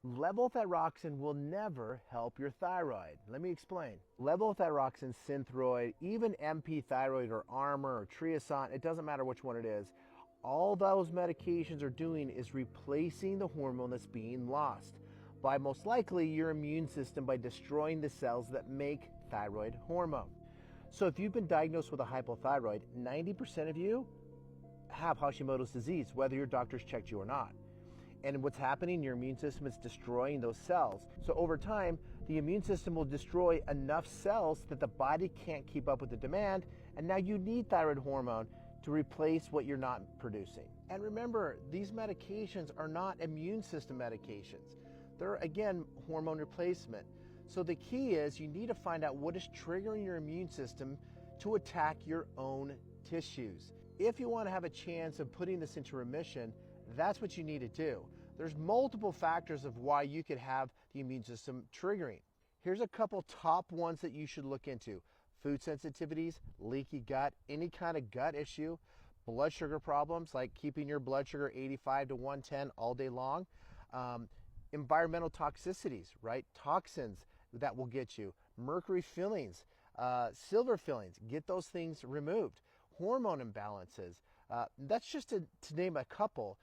Levothyroxine will never help your thyroid. Let me explain. Levothyroxine, Synthroid, even MP Thyroid or Armor or Triason, it doesn't matter which one it is. All those medications are doing is replacing the hormone that's being lost by most likely your immune system by destroying the cells that make thyroid hormone. So if you've been diagnosed with a hypothyroid, 90% of you have Hashimoto's disease, whether your doctor's checked you or not. And what's happening, your immune system is destroying those cells. So over time, the immune system will destroy enough cells that the body can't keep up with the demand, and now you need thyroid hormone to replace what you're not producing. And remember, these medications are not immune system medications. They're, again, hormone replacement. So the key is you need to find out what is triggering your immune system to attack your own tissues. If you want to have a chance of putting this into remission, that's what you need to do. There's multiple factors of why you could have the immune system triggering. Here's a couple top ones that you should look into. Food sensitivities, leaky gut, any kind of gut issue, blood sugar problems like keeping your blood sugar 85 to 110 all day long, environmental toxicities, right? Toxins that will get you, mercury fillings, silver fillings, get those things removed, hormone imbalances. That's just to name a couple.